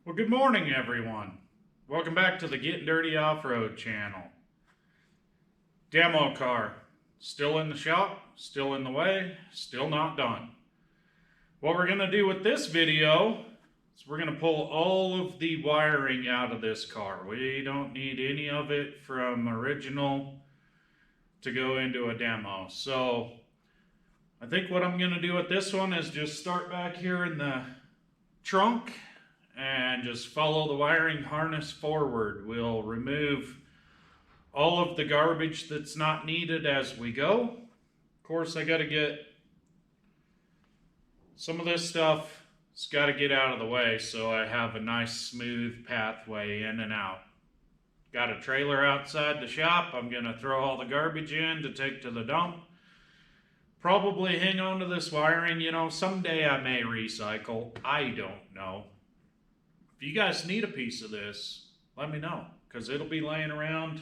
Well, good morning, everyone. Welcome back to the Getting Dirty Off-Road channel. Demo car. Still in the shop, still in the way, still not done. What we're going to do with this video is we're going to pull all of the wiring out of this car. We don't need any of it from original to go into a demo. So I think what I'm going to do with this one is just start back here in the trunk and just follow the wiring harness forward. We'll remove all of the garbage that's not needed as we go. Of course, I got to get some of this stuff. It's got to get out of the way so I have a nice smooth pathway in and out. Got a trailer outside the shop. I'm going to throw all the garbage in to take to the dump. Probably hang on to this wiring. You know, someday I may recycle. I don't know. If you guys need a piece of this, let me know, because it'll be laying around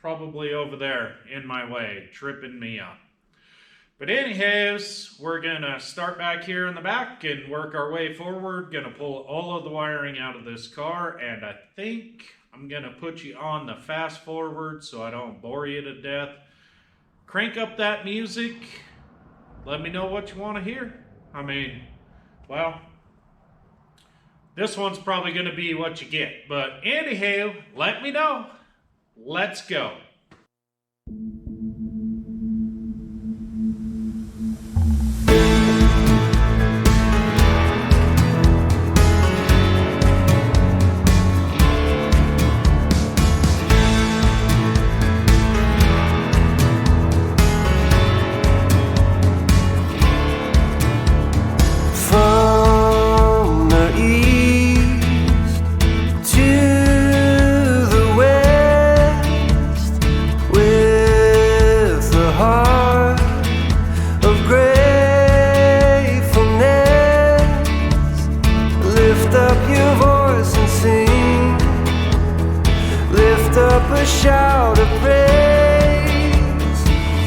probably over there in my way, tripping me up. But anyways, we're gonna start back here in the back and work our way forward. Gonna pull all of the wiring out of this car, and I think I'm gonna put you on the fast forward so I don't bore you to death. Crank up that music. Let me know what you want to hear. I mean, well, this one's probably going to be what you get. But anyhow, let me know. Let's go. Shout of praise.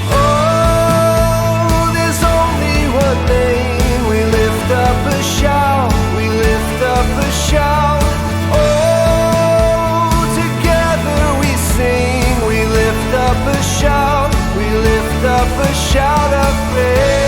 Oh, there's only one name. We lift up a shout. We lift up a shout. Oh, together we sing. We lift up a shout. We lift up a shout of praise.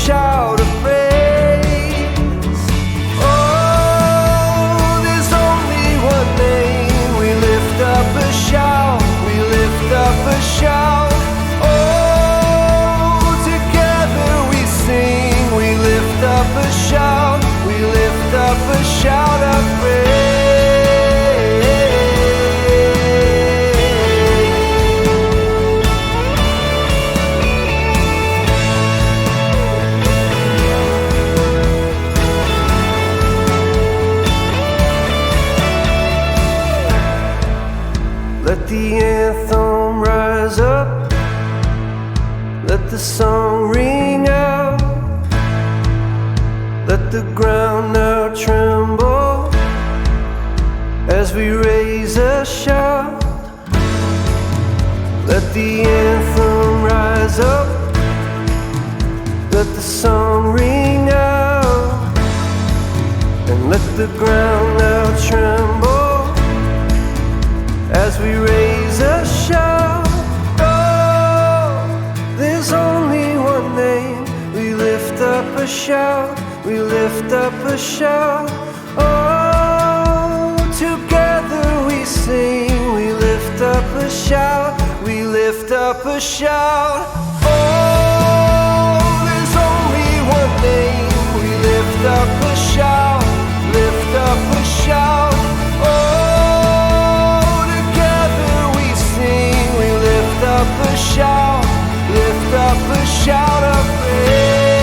Shout of praise. Oh, there's only one name. We lift up a shout. We lift up a shout. Oh, together we sing. We lift up a shout. We lift up a shout of praise. Let the anthem rise up, let the song ring out, let the ground now tremble as we raise a shout. Let the anthem rise up, let the song ring out, and let the ground now tremble as we raise a shout. Oh, there's only one name. We lift up a shout. We lift up a shout. Oh, together we sing. We lift up a shout. We lift up a shout. Oh, there's only one name. We lift up a shout. Lift up a shout. Up a shout, lift up a shout of praise.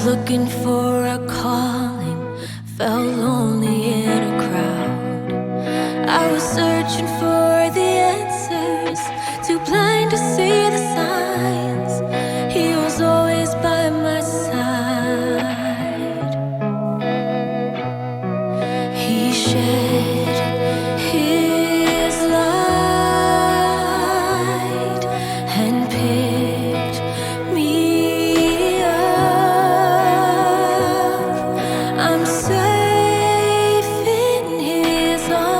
looking for a calling, felt lonely in a crowd. I was searching for the answers, too blind to see the signs. He was always by my side. He shed his light and picked me up. I'm safe in his arms.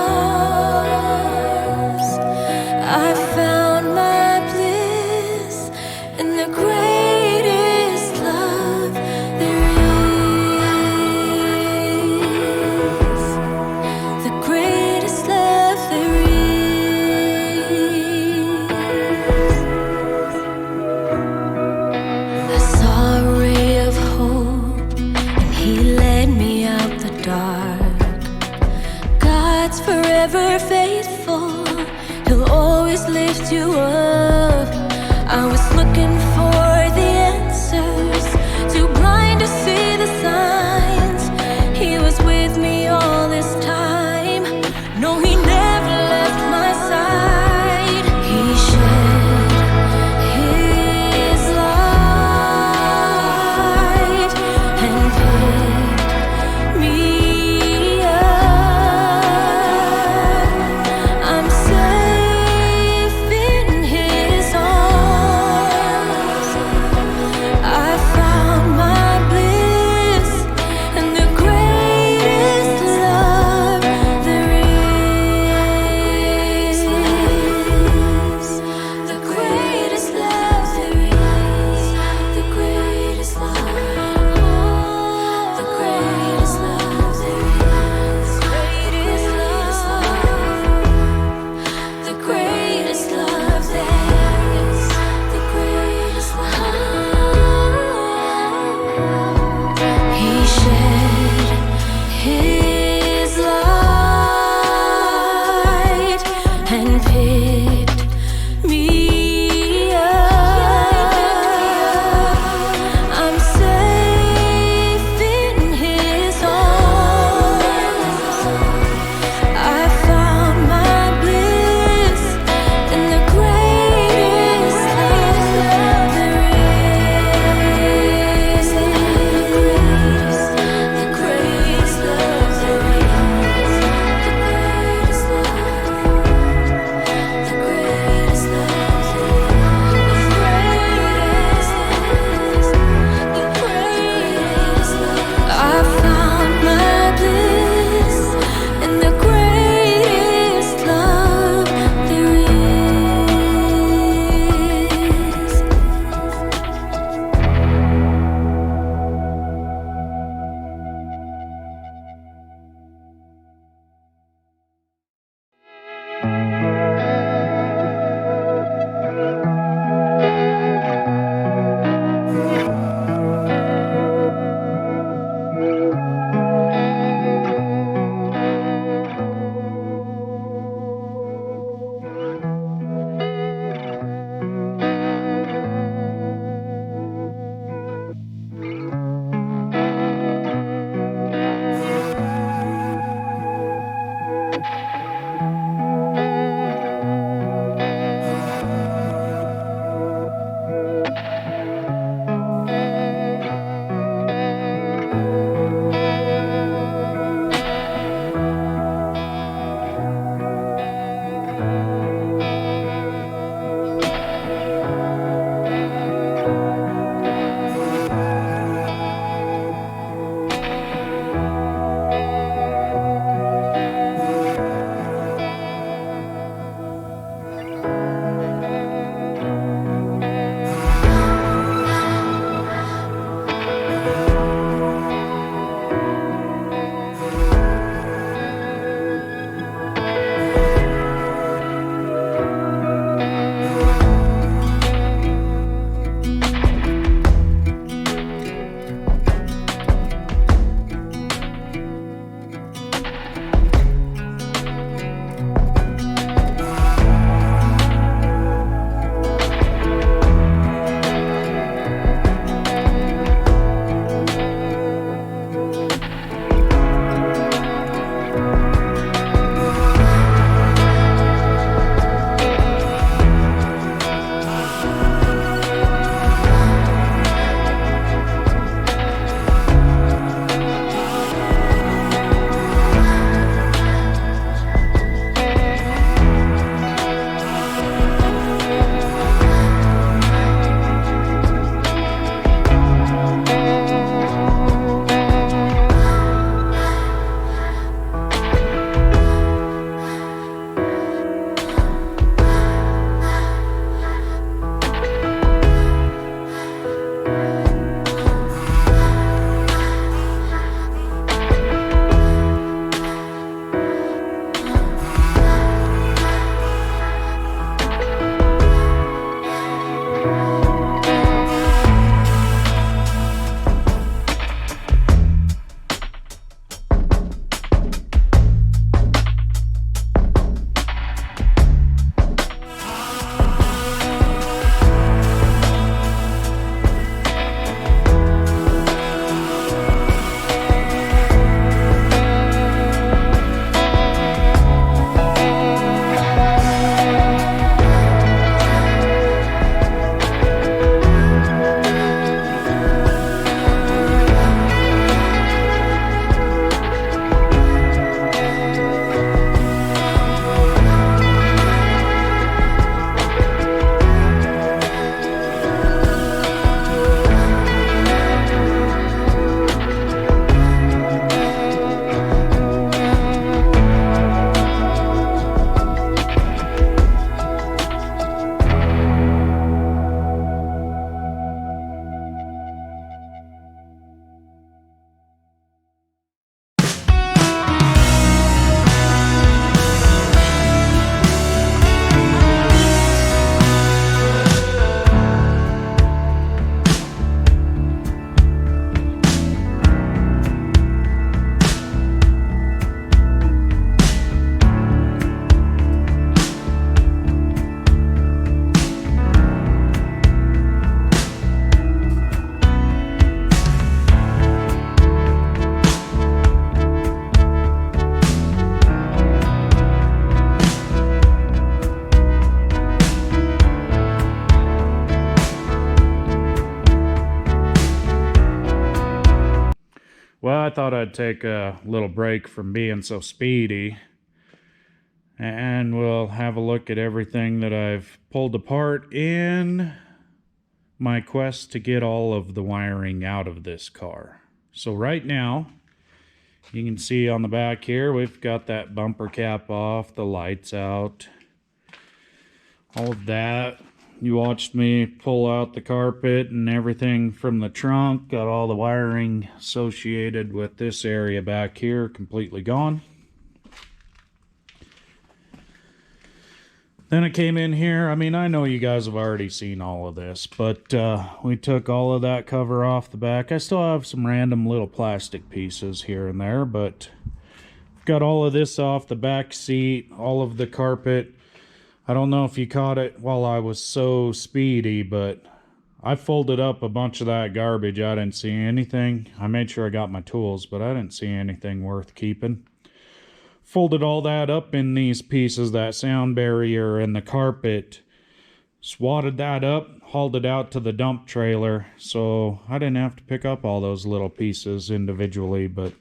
I found my bliss in the greatest love there is. The greatest love there is. I saw a ray of hope, and he led me out the dark. God's forever faithful, he'll always lift you up. I was looking for the answers, too blind to see the signs. He was with me all this time. No, he never left my side. He shed his light and picked me up. I'm safe in his arms. thought I'd take a little break from being so speedy, and we'll have a look at everything that I've pulled apart in my quest to get all of the wiring out of this car. So right now, you can see on the back here, we've got that bumper cap off, the lights out, all of that. You watched me pull out the carpet and everything from the trunk. Got all the wiring associated with this area back here completely gone. Then I came in here. I mean, I know you guys have already seen all of this, but we took all of that cover off the back. I still have some random little plastic pieces here and there, but got all of this off the back seat, all of the carpet. I don't know if you caught it while I was so speedy, but I folded up a bunch of that garbage. I didn't see anything. I made sure I got my tools, but I didn't see anything worth keeping. Folded all that up in these pieces, that sound barrier and the carpet. Swatted that up, hauled it out to the dump trailer, so I didn't have to pick up all those little pieces individually, but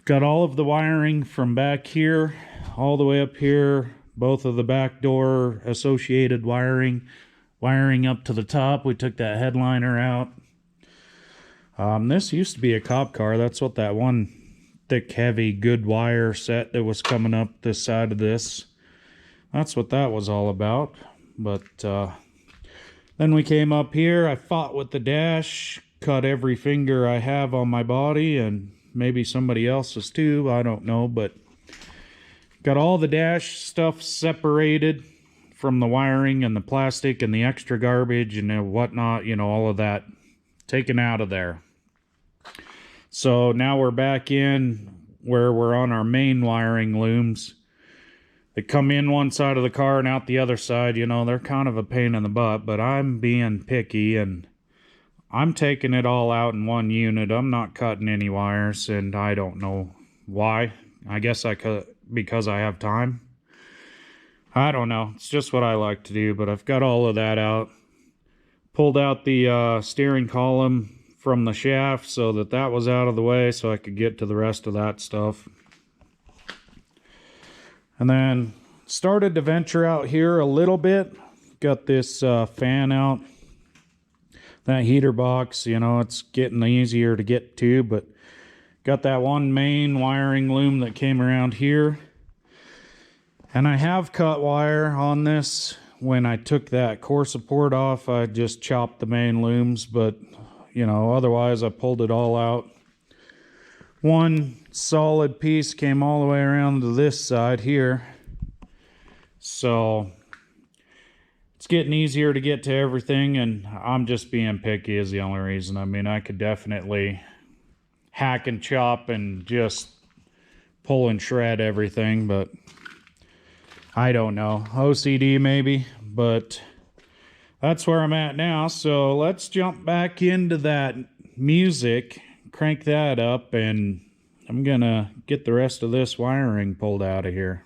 got all of the wiring from back here all the way up here. Both of the back door associated wiring up to the top. We took that headliner out. This used to be a cop car. That's what that one thick, heavy, good wire set that was coming up this side of this. That's what that was all about. But then we came up here. I fought with the dash, cut every finger I have on my body, and maybe somebody else's too. I don't know, but got all the dash stuff separated from the wiring and the plastic and the extra garbage and whatnot, you know, all of that taken out of there. So now we're back in where we're on our main wiring looms. They come in one side of the car and out the other side. You know, they're kind of a pain in the butt, but I'm being picky and I'm taking it all out in one unit. I'm not cutting any wires, and I don't know why. I guess I could because I have time. I don't know. It's just what I like to do, but I've got all of that out. Pulled out the steering column from the shaft so that was out of the way so I could get to the rest of that stuff. And then started to venture out here a little bit. Got this fan out. That heater box, you know, it's getting easier to get to, but got that one main wiring loom that came around here. And I have cut wire on this. When I took that core support off, I just chopped the main looms, but, you know, otherwise I pulled it all out. One solid piece came all the way around to this side here. So it's getting easier to get to everything, and I'm just being picky is the only reason. I mean, I could definitely hack and chop and just pull and shred everything, but I don't know. OCD maybe, but that's where I'm at now. So let's jump back into that music, crank that up, and I'm gonna get the rest of this wiring pulled out of here.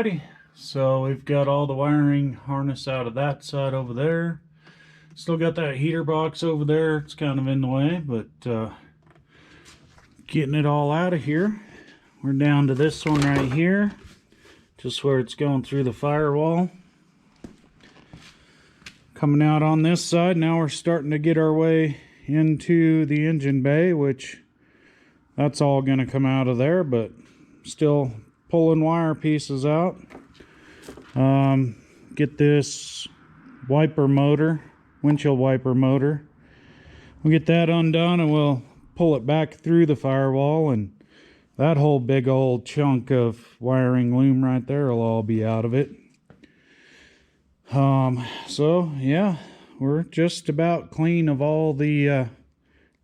Alrighty, so we've got all the wiring harness out of that side over there. Still got that heater box over there. It's kind of in the way, but getting it all out of here. We're down to this one right here, just where it's going through the firewall. Coming out on this side, now we're starting to get our way into the engine bay, which that's all going to come out of there, but still pulling wire pieces out. Get this wiper motor, windshield wiper motor. We'll get that undone and we'll pull it back through the firewall, and that whole big old chunk of wiring loom right there will all be out of it. So yeah, we're just about clean of all the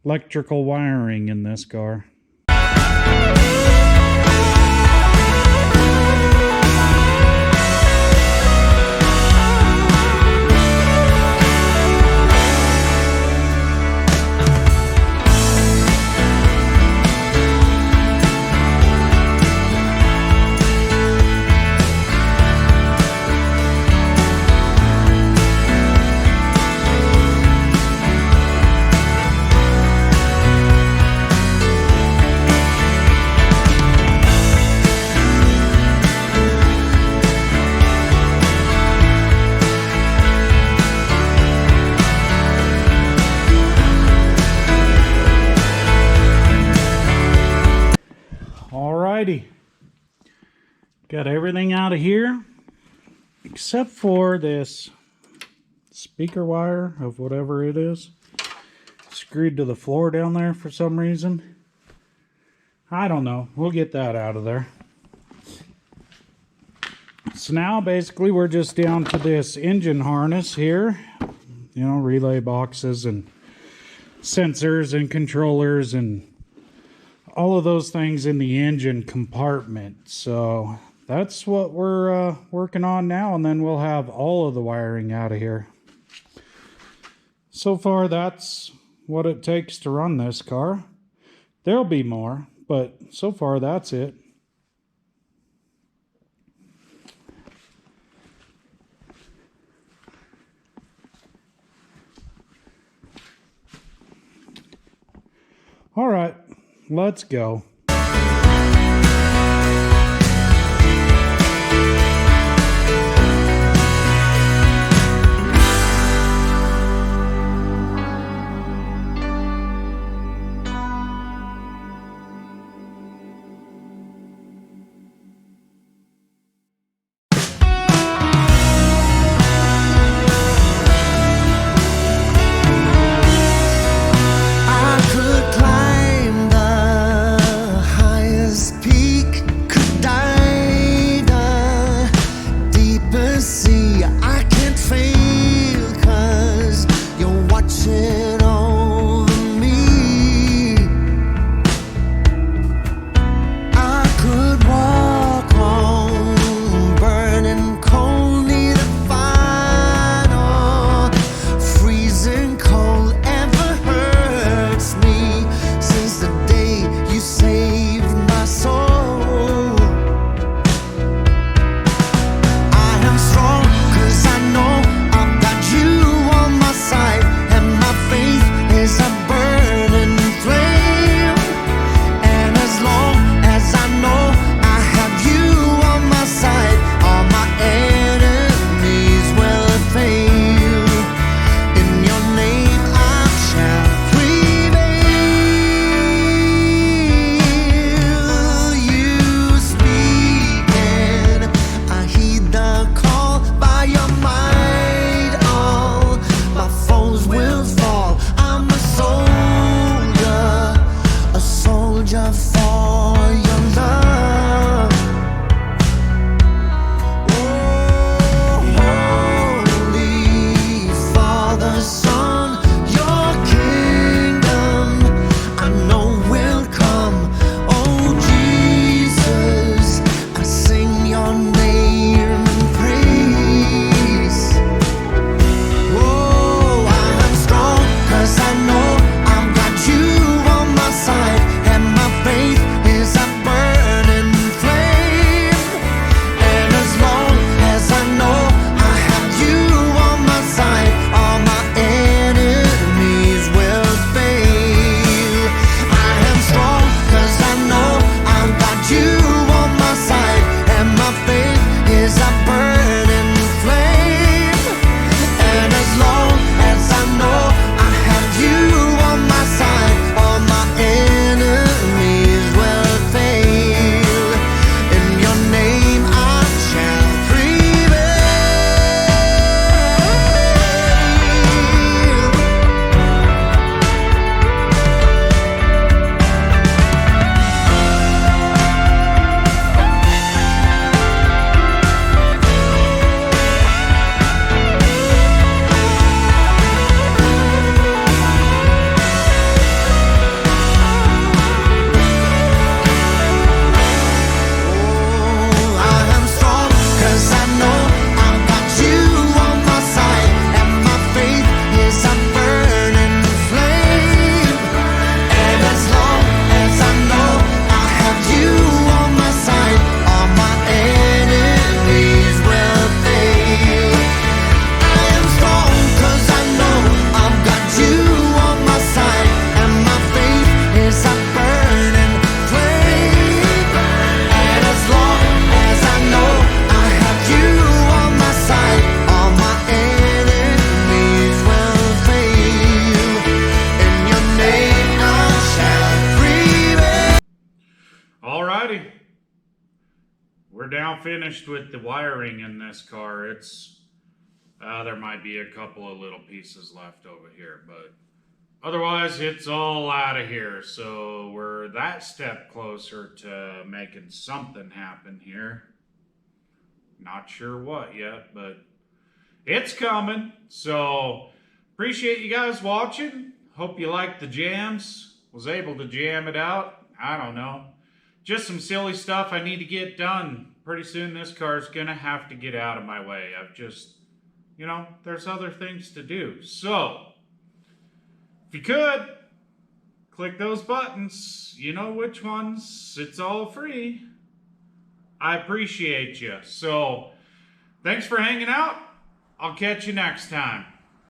electrical wiring in this car. Got everything out of here except for this speaker wire of whatever it is, screwed to the floor down there for some reason. I don't know. We'll get that out of there. So now basically we're just down to this engine harness here, you know, relay boxes and sensors and controllers and all of those things in the engine compartment. So that's what we're working on now, and then we'll have all of the wiring out of here. So far, that's what it takes to run this car. There'll be more, but so far, that's it. All right, let's go. Faith Alrighty. We're now finished with the wiring in this car. There might be a couple of little pieces left over here, but otherwise it's all out of here. So we're that step closer to making something happen here. Not sure what yet, but it's coming. So appreciate you guys watching. Hope you liked the jams. Was able to jam it out. I don't know. Just some silly stuff I need to get done. Pretty soon this car's gonna have to get out of my way. I've just, there's other things to do. So, if you could, click those buttons. You know which ones. It's all free. I appreciate you. So, thanks for hanging out. I'll catch you next time.